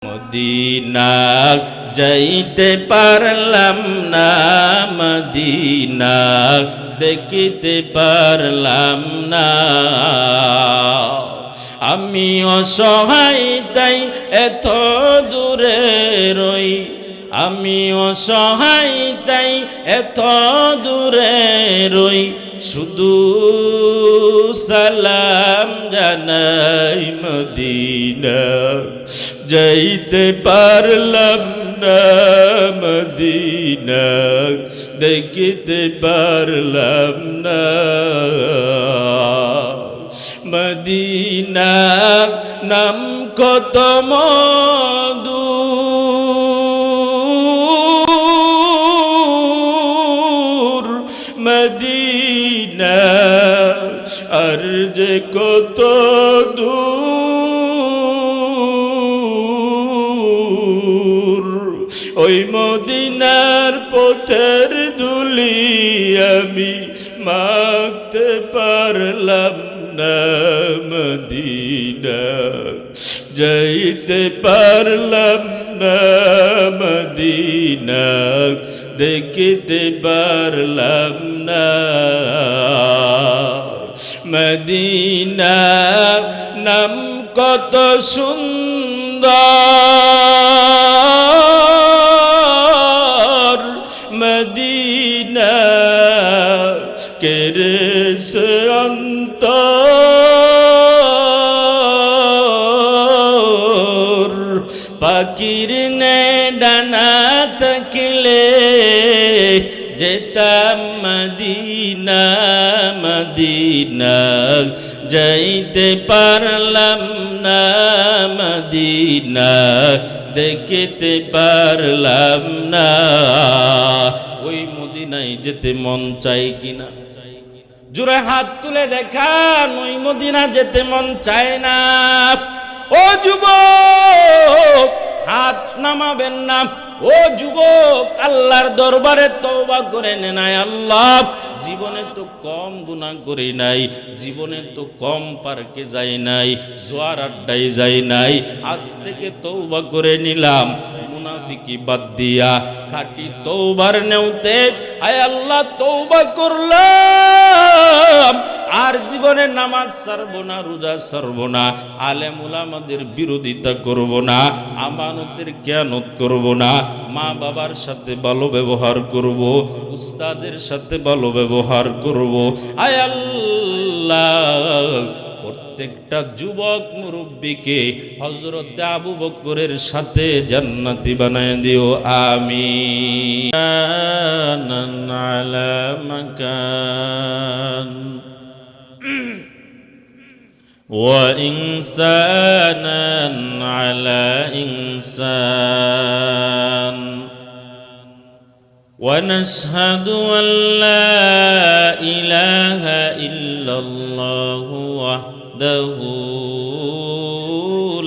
Medina যাইতে পারলাম না, মদিনা দেখিতে পারলাম না। আমি অসহায় তাই এত দূরে রই, আমি অসহায় তাই এত দূরে রই, শুধু সালাম জানাই মদিনা যাইতে পারলাম না, মদিনা দেখিতে পারলাম না। মদিনা নাম কত মধু, মদিনা আর যে কত দূর, ওই মদিনার পথের ধুলি আমি মাখতে পারলাম না, মদিনা যাইতে পারলাম না, মদিনা দেখিতে পারলাম না। মদিনা নাম কত সুন্দর, মদিনা কেড়েছে অন্তর, পাখির নে ডানা থাকলে যেতাম মদিনা, মদিনা যাইতে পারলাম না, মদিনা দেখিতে পারলাম না। ওই মদিনায় যেতে মন চাই কিনা? জোরে হাত তুলে দেখান, ওই মদিনা যেতে মন চায় না। ও যুবক হাত নামাবেন না, ও যুবক আল্লাহর দরবারে তওবা করে নেন। আল্লাহ জীবনে তো কম গুনাহ করি নাই, জীবনে তো কম পার্কে যাই নাই, জোয়ার আড্ডায় যাই নাই, আজ থেকে তওবা করে নিলাম মুনাফিকি বাদ দিয়া খাঁটি তওবার নেওতে আয় আল্লাহ তওবা করলাম। আর জীবনে নামাজ ছাড়ব না, রোজা ছাড়ব না, আলেম উলামাদের বিরোধিতা করব না, আমানতের খেয়ানত করব না, মা বাবার সাথে ভালো ব্যবহার করব, উস্তাদের সাথে ভালো ব্যবহার করব। আয় আল্লাহ প্রত্যেকটা যুবক মুরব্বীকে হযরত আবু বকরের সাথে জান্নাতি বানায় দিও, আমিন। আলা মাকান وإنسانا على إنسان ونشهد أن لا إله إلا الله وحده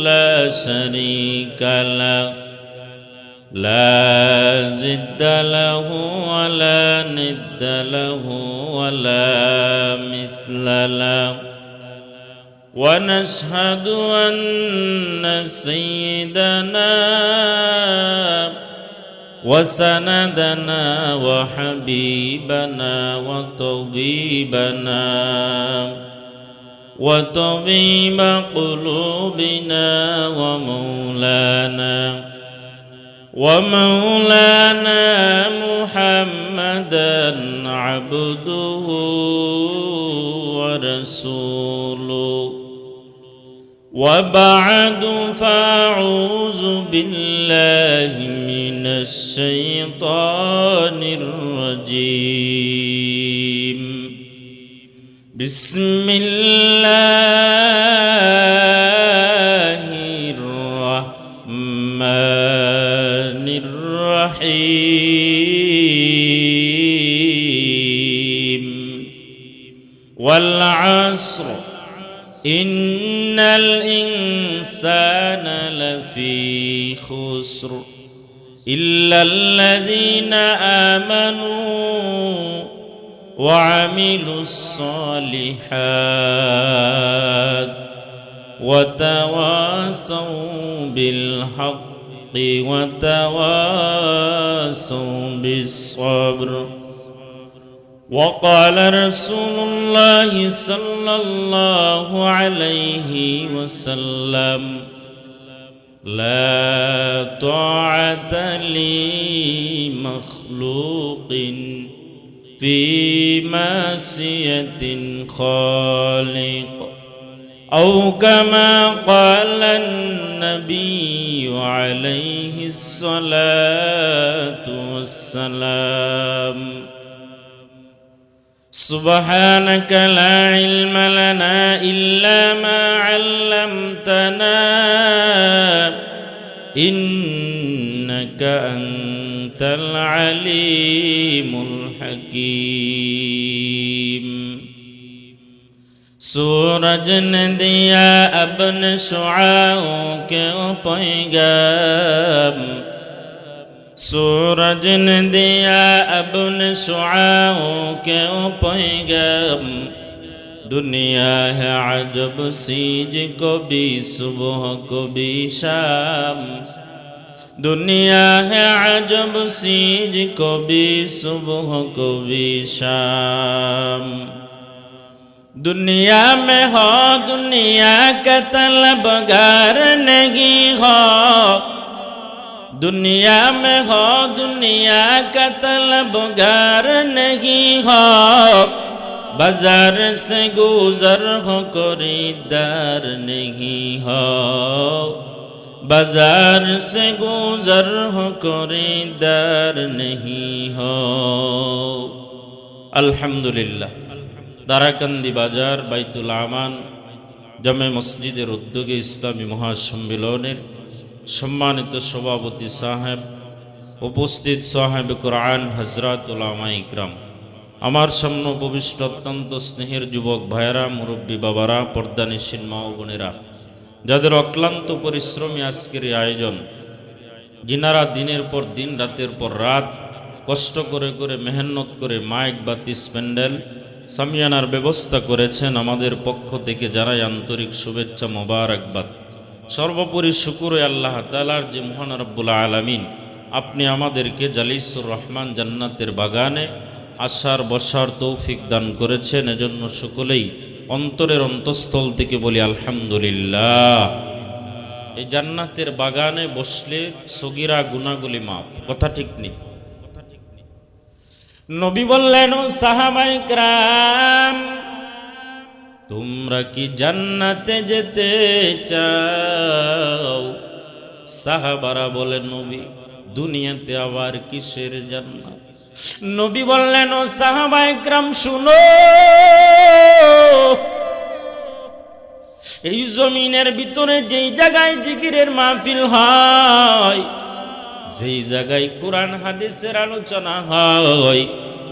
لا شريك له لا ضد له ولا ند له ولا مثل له ونشهد أن سيدنا وسندنا وحبيبنا وطبيب قلوبنا ومولانا محمدا عبده ورسوله. وبعد فأعوذ بالله من الشيطان الرجيم. بسم الله الرحمن الرحيم. والعصر إن الإنسان لفي خسر إلا الذين آمنوا وعملوا الصالحات وتواصوا بالحق وتواصوا بالصبر. وقال رسول الله صلى الله عليه وسلم: لا طاعة لمخلوق في معصية خالق، أو كما قال النبي عليه الصلاة والسلام. سبحانك لا علم لنا إلا ما علمتنا إنك أنت العليم الحكيم. सूरज ने दिया अपने शुआओं के पैगाम, सूरज ने दिया अपने शुआओं के पैगाम। दुनिया है अजब सीज को भी सुबह को भी शाम, दुनिया है अजब सीज को भी सुबह को भी शाम। दुनिया में हो दुनिया का तलबगार नहीं हो, दुनिया में हो दुनिया का तलबगार नहीं हो। बाजार से गुजर हो खरीदार नहीं हो, बाजार से गुजर हो खरीदार नहीं हो। अल्हम्दुलिल्लाह। দারাকান্দি বাজার বাইতুল আমান জামে মসজিদের উদ্যোগে ইসলামী মহাসম্মেলনের সম্মানিত সভাপতি সাহেব, উপস্থিত সাহেব কোরআন হযরত উলামা ইকরাম, আমার সামনে উপবিষ্ট অত্যন্ত স্নেহের যুবক ভাইয়েরা, মুরব্বী বাবারা, পর্দানিশীন মা ও বোনেরা, যাদের অক্লান্ত পরিশ্রমী আজকের এই আয়োজন, যিনারা দিনের পর দিন রাতের পর রাত কষ্ট করে করে মেহনত করে মাইক বাতি স্প্যান্ডেল সামিয়ানার ব্যবস্থা করেছেন, আমাদের পক্ষ থেকে জানাই আন্তরিক শুভেচ্ছা মোবারকবাদ। সর্বোপরি শুকর আল্লাহ তাআলার যে মহান রব্বুল আলামিন আপনি আমাদেরকে জালিসুর রহমান জান্নাতের বাগানে আসার বসার তৌফিক দান করেছেন, এজন্য সকলেই অন্তরের অন্তঃস্থল থেকে বলি আলহামদুলিল্লাহ। এই জান্নাতের বাগানে বসলে সগীরা গুনাহগুলি মাফ, কথা ঠিক নেই? নবী বললেন, ও সাহাবায়ে কেরাম, তোমরা কি জান্নাতে যেতে চাও? সাহাবারা বলেন, নবী দুনিয়াতে আবার কিসের জান্নাত? নবী বললেন, ও সাহাবায়ে কেরাম শুনো, এই জমিনের ভিতরে যেই জায়গায় জিকিরের মাহফিল হয়, যেই জায়গায় কোরআন হাদিসের আলোচনা হয়,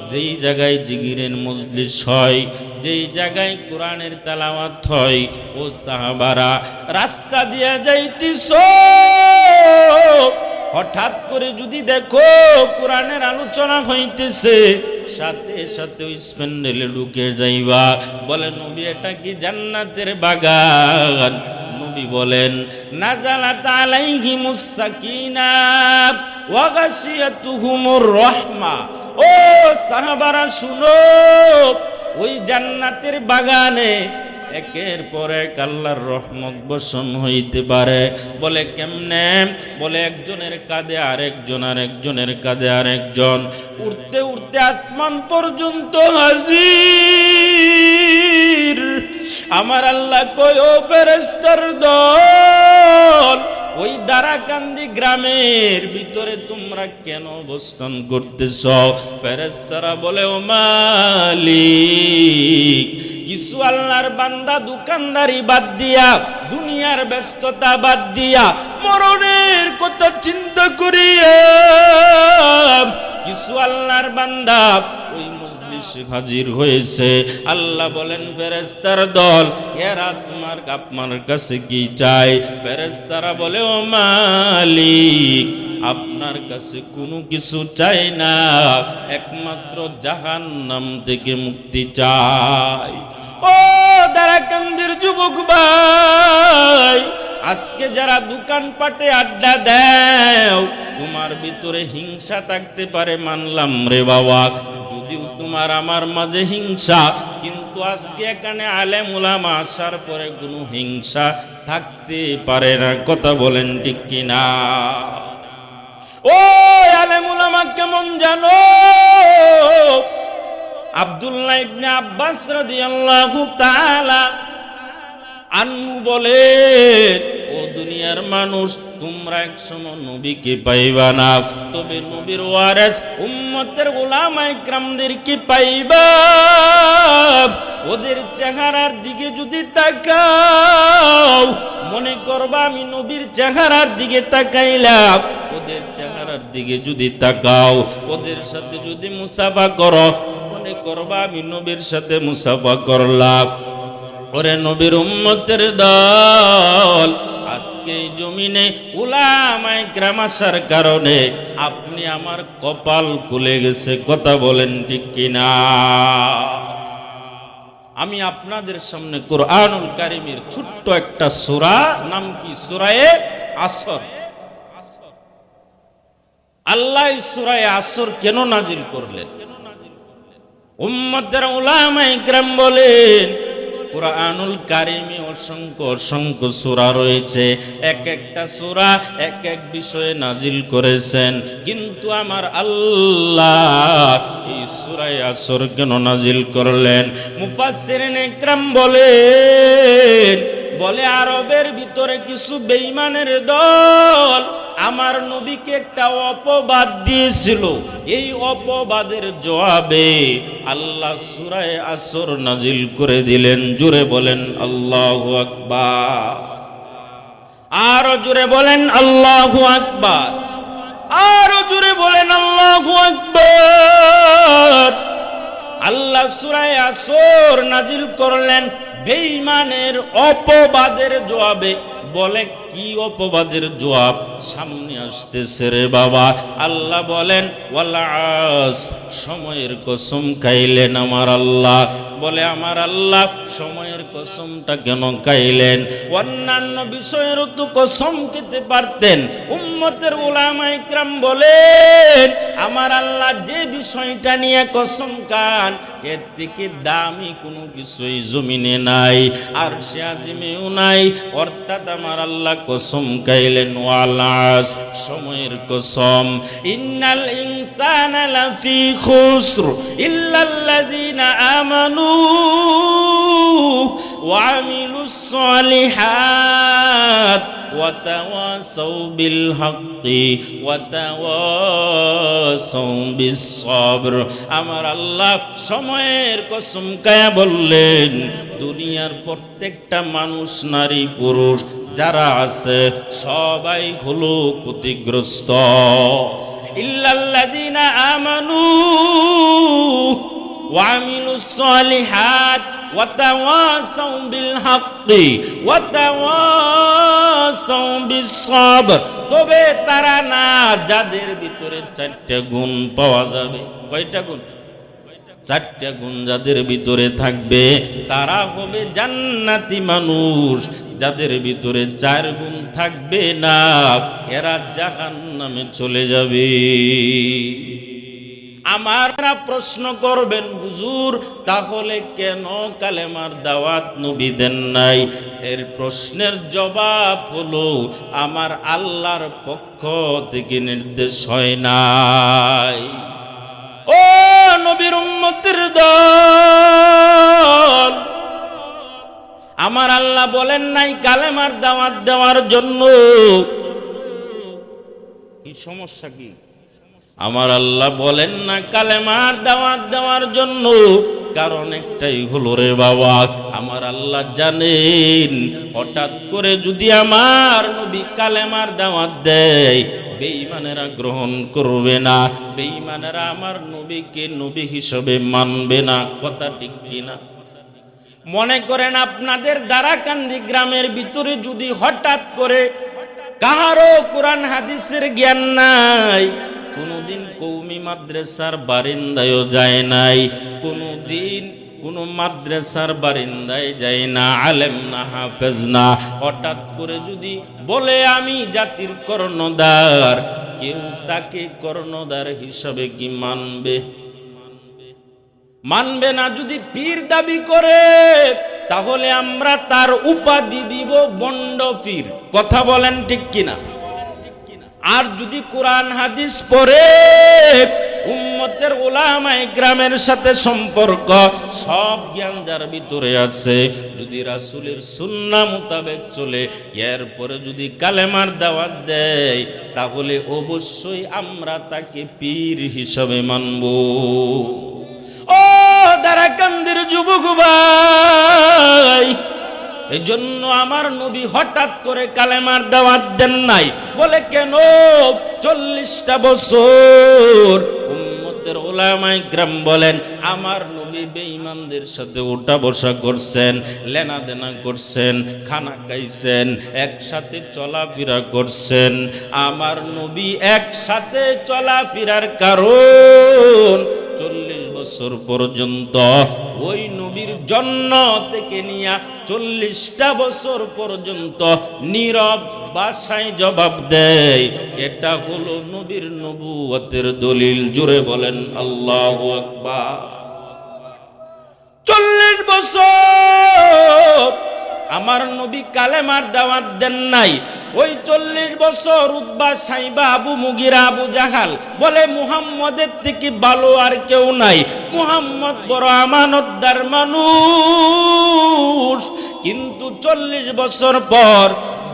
যেই জায়গায় জিকিরের মজলিস হয়, যেই জায়গায় কোরআনের তেলাওয়াত হয়, ও সাহাবারা রাস্তা দিয়ে যাইতেছো, হঠাৎ করে যদি দেখো কোরআনের আলোচনা হইতেছে, সাথে সাথে ওই স্প্যান্ডেলে ঢুকে যাইবা। বলে, নবী এটা কি জান্নাতের বাগান? নবী বলেন, নাজালাত আলাইহিমুস সাকিনাহ ওয়া গাশিয়াতুহুমুর রাহমা। ও সাহাবারা শুনো, ওই জান্নাতের বাগানে একের পর এক আল্লাহর রহমত বর্ষণ হইতে পারে। বলে কেমনে? বলে একজনের কাঁধে আরেকজন, আরেকজনের কাঁধে আরেকজন, উঠতে উঠতে আসমান পর্যন্ত হাজির। আমার আল্লাহ কয়, ও ফেরেশতার দল, ওই দারাকান্দি গ্রামের ভিতরে তোমরা কেন অবস্থান করতেছ? ফেরেশতারা বলে, ও মালিক, কিছু আল্লাহর বান্দা দোকানদারি বাদ দিয়া, দুনিয়ার ব্যস্ততা বাদ দিয়া, মরণের কথা চিন্তা করিয়া কিছু আল্লাহর বান্দা ওই মজলিসে হাজির হয়েছে। আল্লাহ বলেন, ফেরেশতার দল, এরা তোমার আপনার কাছে কি চায়? ফেরেশতারা বলে, ও মালিক, আপনার কাছে কোনো কিছু চাই না, একমাত্র জাহান্নাম থেকে মুক্তি চাই। ও দারাকান্দির যুবক ভাই, আজকে যারা দোকানপাটে আড্ডা দেও, তোমার ভিতরে হিংসা থাকতে পারে, মানলাম রে বাবা, যদিও তোমার আমার মাঝে হিংসা, কিন্তু আজকে এখানে আলেম উলামা আসার পরে কোনো হিংসা থাকতে পারে না। কথা বলেন ঠিক কিনা? ও আলেম উলামা কেমন জানো? আব্দুল্লাহ ইবনে আব্বাস রাদিয়াল্লাহু তাআলা আনহু বলে, ও দুনিয়ার মানুষ, তোমরা একসময় নবীকে পাইবা না, তবে নবীর ওয়ারিস উম্মতের উলামায়ে কিরামদেরকে পাইবা। ওদের চেহারার দিকে যদি তাকাও, মনে করবা আমি নবীর চেহারার দিকে তাকাইলাম। ওদের চেহারার দিকে যদি তাকাও, ওদের সাথে যদি মুসাফা করো, মনে করবা আমি নবীর সাথে মুসাফা করলাম। ওরে নবীর উম্মতের দল, আজকে জমিনে উলামায়ে কিরাম আসার কারণে আপনি আমার কপাল খুলে গেছে। কথা বলেন ঠিক কিনা? আমি আপনাদের সামনে কুরআনুল কারীমের ছোট্ট একটা সূরা, নাম কি? সূরায়ে আসর। আল্লাহ সূরায়ে আসর কেন নাজিল করলেন? উম্মতের উলামায়ে কিরাম বলেন, কুরআনুল কারীমে অসংখ্য অসংখ্য সূরা রয়েছে, এক একটা সূরা এক এক বিষয়ে নাজিল করেছেন, কিন্তু আমার আল্লাহ এই সূরায়ে আসর কেন নাজিল করলেন? মুফাসসিরিনে ইকরাম বলে আরবের ভিতরে কিছু বেঈমানের দল আমার নবীকে একটা অপবাদ দিয়েছিল। এই অপবাদের জবাবে আল্লাহ সূরায়ে আসর নাজিল করে দিলেন। জোরে বলেন আল্লাহু আকবার। আরো জোরে বলেন আল্লাহু আকবার। আরো জোরে বলেন আল্লাহু আকবার। আল্লাহ সূরায়ে আসর নাজিল করলেন বেঈমানের অপবাদের জবাবে। বলে কি অপবাদের জবাব? সামনে আসতেছে রে বাবা। আল্লাহ বলেন ওয়াল আসর, সময়ের কসম খাইলেন আমার আল্লাহ। বলে আমার আল্লাহ সময়ের কসমটা কেন খাইলেন? অন্যান্য বিষয়েরও তো কসম খেতে পারতেন। উম্মতের উলামায়ে কিরাম বলেন, আমার আল্লাহ যে বিষয়টা নিয়ে কসম খান, এর থেকে দামি কোনো কিছুই জমিনে নাই, আর সে আজিমেও নাই। অর্থাৎ আমার আল্লাহ কসম খাইলেন ওয়াল আসর, সময়ের কসম। ইন্নাল ইনসানা লাফি খুসর ইল্লাল্লাযিনা আমানু ওয়া আমিলুস সালিহাত ওয়া তাওয়াসাউ বিল হাক্কি ওয়া তাওয়াসাউ বিস সবর। আমার আল্লাহ সময়ের কসম খায়া বললেন, দুনিয়ার প্রত্যেকটা মানুষ, নারী পুরুষ যারা আছে, সবাই হলো ক্ষতিগ্রস্ত। ইল্লাল্লাযিনা আমানু ওয়া আমিলুস সালিহাত ওয়া তাওয়াসাউ বিল হাক্কি ওয়া তাওয়াসাউ বিস সবর। তবে তারা না, যাদের ভিতরে চারটা গুণ পাওয়া যাবে। কয়টা গুণ? চারটা গুণ যাদের ভিতরে থাকবে, তারা হবে জান্নাতি মানুষ। যাদের ভিতরে চার গুণ থাকবে না, এরা জাহান্নামে চলে যাবে। আমারা প্রশ্ন করবেন, হুজুর তাহলে কেন কালেমার দাওয়াত নবী দেন নাই? এর প্রশ্নের জবাব হলো, আমার আল্লাহর পক্ষ থেকে নির্দেশ হয় নাই। ও নবীর উম্মতের দল, আমার আল্লাহ বলেন নাই কালেমার দাওয়াত দেওয়ার জন্য। কি সমস্যা কি? আমার আল্লাহ বলেন না কালেমার দাওয়াত দেওয়ার জন্য, কারণ একটাই হলো রে বাবা, আমার আল্লাহ জানেন হঠাৎ করে যদি আমার নবী কালেমার দাওয়াত দেয়, বেঈমানেরা গ্রহণ করবে না, বেঈমানেরা আমার নবীকে নবী হিসেবে মানবে না। কথা ঠিক কিনা? মনে করেন আপনাদের দারাকান্দি গ্রামের ভিতরে যদি হঠাৎ করে কারো কোরআন হাদিসের জ্ঞান নাই, কোনোদিন কওমি মাদ্রাসার বারিন্দায়ও যায় নাই, কোনোদিন কোনো মাদ্রাসার বারিন্দায় যাই না, আলেম না, হাফেজ না, হঠাৎ করে যদি বলে আমি জাতির কর্ণধার, কেউ তাকে কর্ণধার হিসাবে কি মানবে? মানবে না। যদি পীর দাবি করে তাহলে আমরা তার উপাধি দিব বন্ড পীর। কথা বলেন ঠিক কিনা? আর যদি কোরআন হাদিস পড়ে, উম্মতের উলামায়ে কেরামের সাথে সম্পর্ক, সব জ্ঞান যার ভিতরে আছে, যদি রাসূলের সুন্নাহ মোতাবেক চলে, এরপরে যদি কালেমার দাওয়াত দেয়, তাহলে অবশ্যই আমরা তাকে পীর হিসাবে মানব। ও দারাকান্দির যুবক ভাই, এই জন্য আমার নবী হঠাৎ করে কালেমার দাওয়াত দেন নাই। বলে কেন? 40টা বছর উম্মতের উলামায়ে কেরাম বলেন আমার নবী বেঈমানদের সাথে উঠা বসা করছেন, লেনা দেনা করছেন, খানা খাইছেন, একসাথে চলাফেরা করছেন। আমার নবী একসাথে চলাফেরার কারণ 40 বছর পর্যন্ত ওই নবীর জন্ম থেকে নিয়ে 40টা বছর পর্যন্ত নীরব ভাষায় জবাব দেয়। এটা হলো নবীর নবুয়তের দলিল। জোরে বলেন আল্লাহু আকবার। 40 বছর আমার নবী কালেমার দাওয়াত দেন নাই। ওই 40 বছর উতবা, সাইবা, আবু মুগিরা, আবু জাহাল বলে মুহাম্মদের থেকে ভালো আর কেউ নাই, মুহাম্মদ বড় আমানতদার মানুষ। কিন্তু 40 বছর পর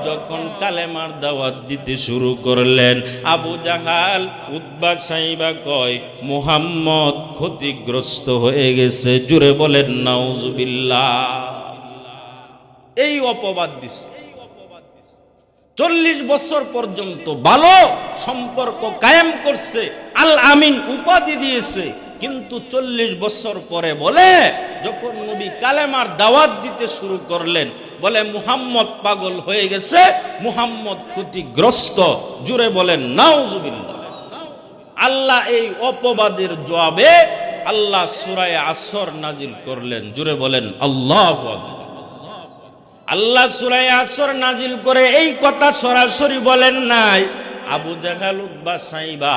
যখন কালেমার দাওয়াত দিতে শুরু করলেন, আবু জাহাল, উতবা, সাইবা কয় মুহাম্মদ ক্ষতিগ্রস্ত হয়ে গেছে। জুড়ে বলেন নাউজুবিল্লাহ। এই অপবাদ দিছে। 40 বছর পর্যন্ত ভালো সম্পর্ক কায়েম করছে, আল আমিন উপাধি দিয়েছে। কিন্তু 40 বছর পরে বলে, যখন নবী কালেমার দাওয়াত দিতে শুরু করলেন, বলে মুহাম্মদ পাগল হয়ে গেছে, মুহাম্মদ ক্ষতিগ্রস্ত। জুড়ে বলেন নাউজুবিল্লাহ। আল্লাহ এই অপবাদের জবাবে আল্লাহ সূরা আসর নাজিল করলেন। জুড়ে বলেন আল্লাহু আকবার। আল্লাহ সূরা আসর নাজিল করে এই কথা সরাসরি বলেন নাই, আবু জাহাল, উতবা, সাইবা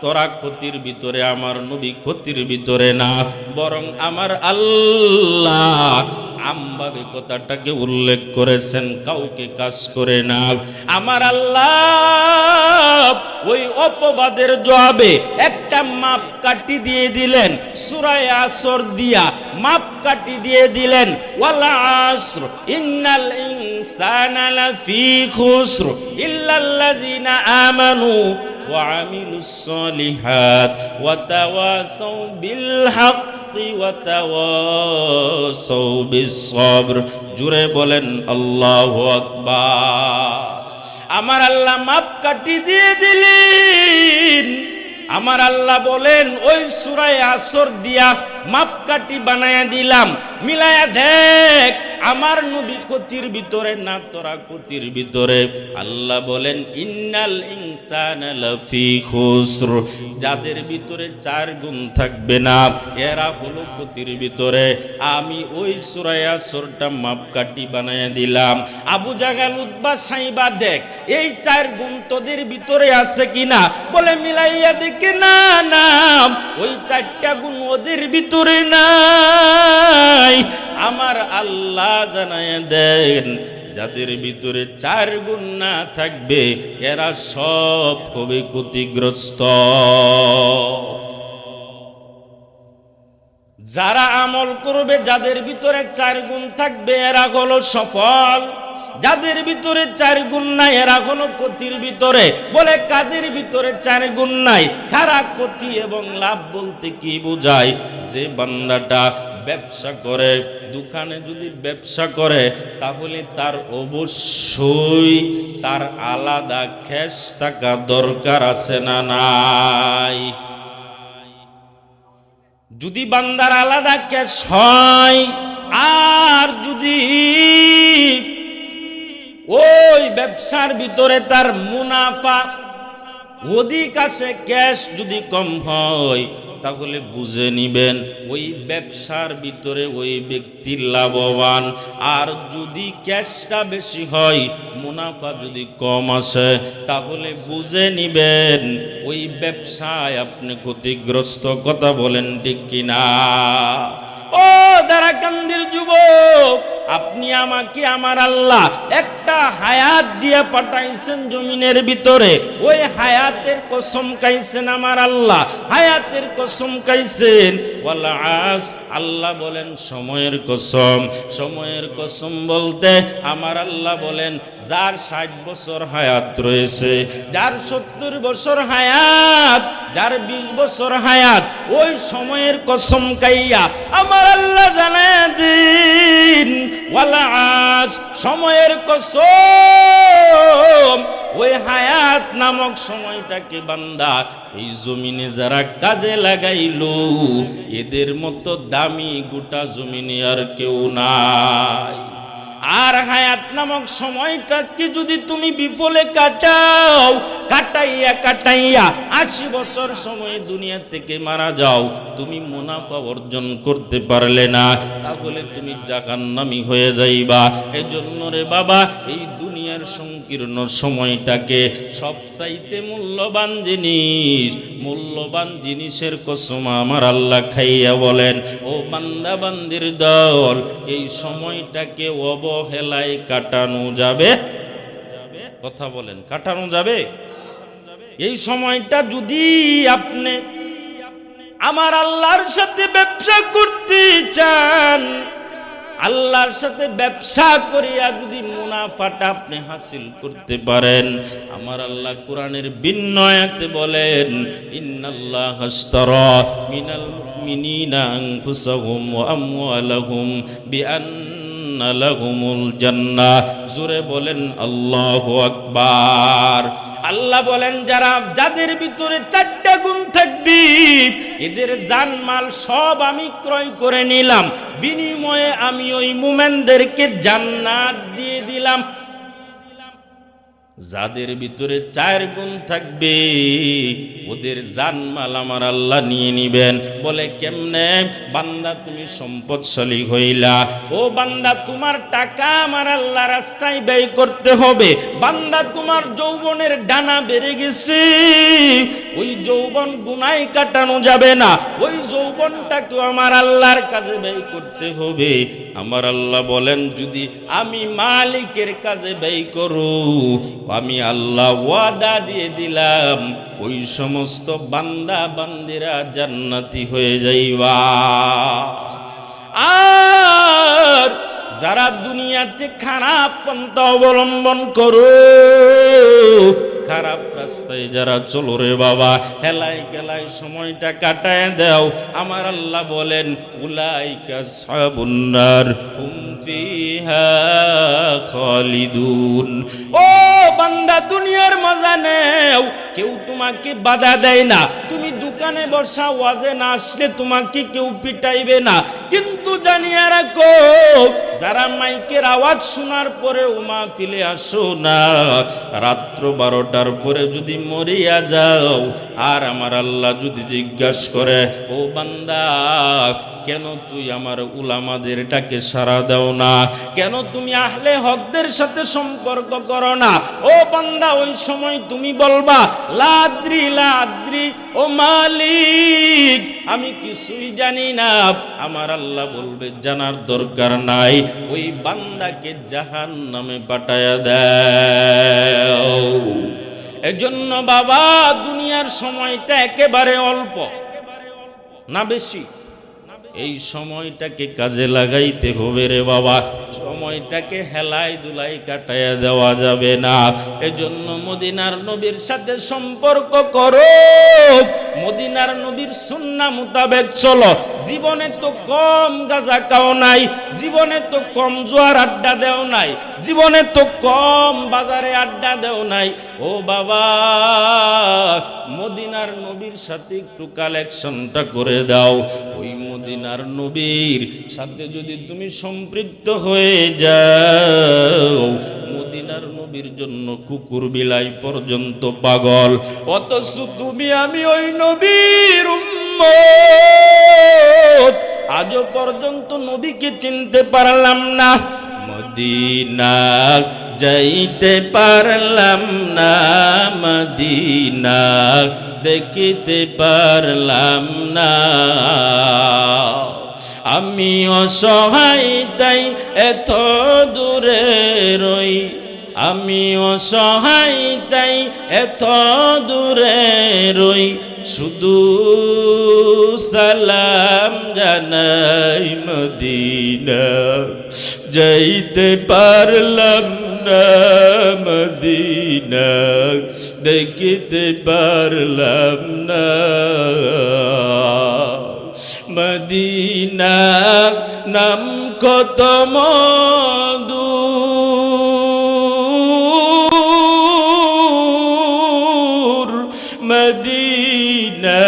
তোরা ক্ষতির ভিতরে, আমার নবী ক্ষতির ভিতরে না, বরং আমার আল্লাহ আমভাবে কথাটাকে উল্লেখ করেছেন, কাউকে কাজ করে না। আমার আল্লাহ ওই অপবাদের জবাবে একটা মাপকাঠি দিয়ে দিলেন, সূরা আসর দিয়া মাপকাঠি দিয়ে দিলেন, ওয়াল আসর ইন্নাল ইনসানা লাফি খুসর ইল্লাল্লাযিনা আমানু ওয়া আমিলুস সলিহাত ওয়া তাওয়াসাউ বিল হাক্কি ওয়া তাওয়াসাউ বিস সবর। জুড়ে বলেন আল্লাহু আকবার। আমার আল্লাহ মাপকাঠি দিয়ে দিলেন। আমার আল্লাহ বলেন ওই সূরা আসর দিয়া মাপকাঠি বানায়া দিলাম, মিলায়া দেখ আমার নবী ক্ষতির ভিতরে না তোরা ক্ষতির ভিতরে। আল্লাহ বলেন ইন্নাল ইনসানা লাফি খুসর, যাদের ভিতরে 4 গুণ থাকবে না এরা হলো ক্ষতির ভিতরে। আমি ওই সূরা আসরটা মাপকাঠি বানায়া দিলাম। আবু জাহাল, উতবা, সাইবা দেখ এই 4 গুণ তোদের ভিতরে আছে কিনা, বলে মিলাইয়া দেখে না, না ওই 4টা গুণ ওদের ভিতরে নাই। আমার আল্লাহ জানায় দেন যাদের ভিতরে 4 গুণ না থাকবে এরা সব হবে ক্ষতিগ্রস্ত। যারা আমল করবে, যাদের ভিতরে 4 গুণ থাকবে এরা হলো সফল। যাদের ভিতরে 4 গুণ নাই এরা হলো ক্ষতির ভিতরে। বলে কাদের ভিতরে 4 গুণ নাই? কারা ক্ষতি এবং লাভ বলতে কি বোঝায়? যে বান্দাটা ব্যবসা করে, দোকানে যদি ব্যবসা করে তাহলে তার অবশ্যই তার আলাদা ক্যাশ টাকা দরকার আছে না নাই? যদি বান্দার আলাদা ক্যাশ হয়, আর যদি ওই ব্যবসার ভিতরে তার মুনাফা অধিক আছে, ক্যাশ যদি কম হয় তাহলে বুঝে নিবেন ওই ব্যবসার ভিতরে ওই ব্যক্তি লাভবান। আর যদি ক্যাশটা বেশি হয়, মুনাফা যদি কম আসে, তাহলে বুঝে নিবেন ওই ব্যবসায় আপনি ক্ষতিগ্রস্ত। কথা বলেন ঠিক কিনা? ও দারাকান্দির যুবক, আপনি আমাকে আমার আল্লাহ একটা হায়াত দিয়ে পাঠাইছেন জমিনের ভিতরে, ওই হায়াতের কসম খাইছেন আমার আল্লাহ, হায়াতের কসম খাইছেন। ওয়াল আস, আল্লাহ বলেন সময়ের কসম। সময়ের কসম বলতে আমার আল্লাহ বলেন যার 60 বছর হায়াত রয়েছে, যার 70 বছর হায়াত, যার 20 বছর হায়াত, ওই সময়ের কসম খাইয়া আমার আল্লাহ জানায় দিন ওয়াল আস, সময়ের কসম। ওই হায়াত নামক সময়টাকে বান্দা এই জমিনে যারা কাজে লাগাইলো, এদের মতো দামি গোটা জমিনে আর কেউ নাই। আর হায়াত নামক সময়টাকে যদি তুমি বিফলে কাটাও, কাটাইয়া 80 বছর সময় দুনিয়া থেকে মারা যাও, তুমি মুনাফা অর্জন করতে পারলে না, তাহলে তুমি জাহান্নামী হয়ে যাইবা। এজন্য রে বাবা, এই দুনিয়ার সংকীর্ণ সময়টাকে সবচাইতে মূল্যবান জিনিস, মূল্যবান জিনিসের কসম আমার আল্লাহ খাইয়া বলেন, ও বান্দা বান্দির দল, এই সময়টাকে অবহেলায় কাটানো যাবে? কথা বলেন, কাটানো যাবে? এই সময়টা যদি আপনি আমার আল্লাহর সাথে ব্যবসা করতে চান, আল্লাহর সাথে ব্যবসা করিয়া যদি মুনাফাটা আপনি হাসিল করতে পারেন, আমার আল্লাহ কোরআনের ভিন্ন আয়াতে বলেন, ইন্নাল্লাহ আশতারা মিনাল মুমিনিনা আনফুসাহুম ওয়া আমওয়ালাহুম বিআন্না লাহুমুল জান্নাহ। জোরে বলেন আল্লাহু আকবার। আল্লাহ বলেন যাদের ভিতরে 4টা গুণ থাকবে, এদের জানমাল সব আমি ক্রয় করে নিলাম, বিনিময়ে আমি ওই মুমিনদেরকে জান্নাত দিয়ে দিলাম। যাদের ভিতরে 4 গুণ থাকবে, ওদের জানমাল আমার আল্লাহ নিয়ে নিবেন। বলে কেমনে? বান্দা তুমি সম্পদশালী হইলা, ও বান্দা তোমার টাকা আমার আল্লাহ রাস্তায় ব্যয় করতে হবে। বান্দা তোমার যৌবনের ডানা বেড়ে গেছে, ওই যৌবন গুনায় কাটানো যাবে না, ওই যৌবনটাকে আমার আল্লাহর কাজে ব্যয় করতে হবে। আমার আল্লাহ বলেন যদি আমি মালিকের কাজে ব্যয় করো, আমি আল্লাহ ওয়াদা দিয়ে দিলাম ওই সমস্ত বান্দা বান্দিরা জান্নাতি হয়ে যাইবা। আর যারা দুনিয়াতে খারাপ পন্থা অবলম্বন করো, খারাপ রাস্তায় যারা চলো রে বাবা, হেলাই গেলাই সময়টা কাটায় দাও, আমার আল্লাহ বলেন উলাইকা আসহাবুন নার হুম ফিহা খালিদুন। ও বান্দা, দুনিয়ার মজা নেও, কেউ তোমাকে বাধা দেয় না, তুমি দোকানে বসা, ওয়াজে না আসলে তোমাকে কেউ পিটাইবে না। কিন্তু জানিয়ে রাখো, যারা মাইকের আওয়াজ শোনার পরে মাহফিলে আসো না, রাত্র 12টার পরে যদি মরিয়া যাও, আর আমার আল্লাহ যদি জিজ্ঞাসা করে, ও বান্দা কেন তুই আমার উলামাদের ডাকে সাড়া দাও না, কেন তুমি আহলে হকদের সাথে সম্পর্ক করো না, ও বান্দা ওই সময় তুমি বলবা লাদ্রি লাদ্রি, ও মালিক আমি কিছুই জানি না। আমার আল্লাহ বলবে জানার দরকার নাই, ওই বান্দাকে জাহান্নামে পাঠায়া দাও। এজন্য বাবা, দুনিয়ার সময়টা একেবারে অল্প না বেশি, এই সময়টাকে কাজে লাগাইতে হবে রে বাবা, সময়টাকে হেলাই দুলাই কাটাইয়া দেওয়া যাবে না। এজন্য মদিনার নবীর সাথে সম্পর্ক করো, মদিনার নবীর সুন্নাহ মোতাবেক চলো। জীবনে তো কম গাঁজা খাও নাই, জীবনে তো কম জোয়ার আড্ডা দেও নাই, জীবনে তো কম বাজারে আড্ডা দেও নাই। ও বাবা, মদিনার নবীর সাথে একটু কালেকশনটা করে দাও। ওই মদিনার নবীর সাথে যদি তুমি সম্পৃক্ত হয়ে যাও, মদিনার নবীর জন্য কুকুর বিলাই পর্যন্ত পাগল। অথচ তুমি আমি ওই নবীর উম্মত, আজও পর্যন্ত নবীকে চিনতে পারলাম না, মদিনা যাইতে পারলাম না, মদিনা দেখিতে পারলাম না। আমি অসহায় তাই এত দূরে রই, আমি অসহায় তাই এত দূরে রই, শুধু সালাম জানাই মদিনা যাইতে পারলাম না, মদিনা দেখিতে পারলাম না। মদিনা নাম কত মধু, মদিনা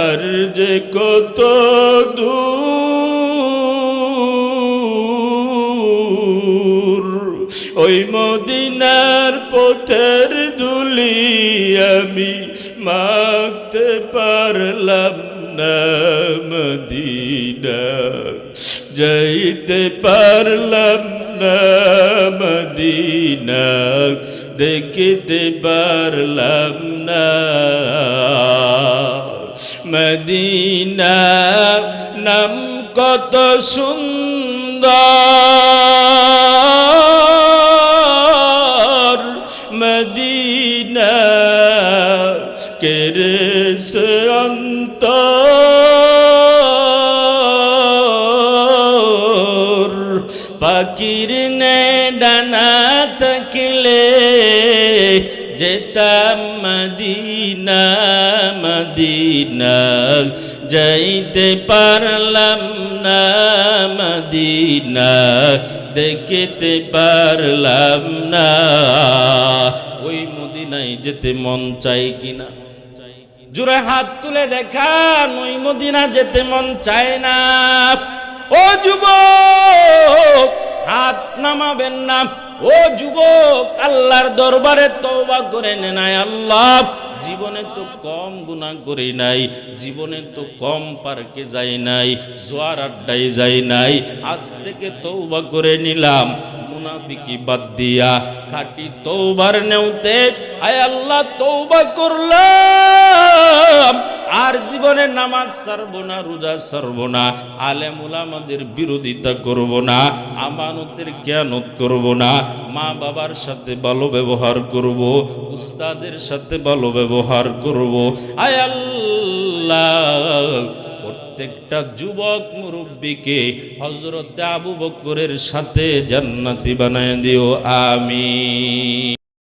আর যে কত দূর, ওই মদিনার পথের ধুলি আমি মাখতে পারলাম না, মদিনা যাইতে পারলাম না, মদিনা দেখিতে পারলাম না। মদিনা নাম কত সুন্দর, মদিনা কেড়েছে অন্তর, পাখির নে ডানা থাকলে যেতাম মদিনা, মদিনা যাইতে পারলাম না, মদিনা দেখিতে পারলাম না। ওই মদিনায় যেতে মন চাই কিনা? জোরে হাত তুলে দেখান, ওই মদিনা যেতে মন চায় না? ও যুবক হাত নামাবেন না, ও যুবক আল্লাহর দরবারে তওবা করে নেন। আল্লাহ জীবনে তো কম গুনাহ করি নাই, জীবনে তো কম পার্কে যাই নাই, জোয়ার আড্ডায় যাই নাই, আজ থেকে তওবা করে নিলাম, মুনাফিকি বাদ দিয়া খাঁটি তওবার নেওতে আয় আল্লাহ তওবা করলাম। আর জীবনে নামাজ ছাড়বো না, রোজা ছাড়বো না, আলেম উলামাদের বিরোধিতা করব না, আমানতের খেয়ানত করব না, মা বাবার সাথে ভালো ব্যবহার করব, উস্তাদের সাথে ভালো ব্যবহার করব। আয় আল্লাহ প্রত্যেকটা যুবক মুরব্বীকে হযরত আবু বকরের সাথে জান্নাতি বানায় দিও, আমিন।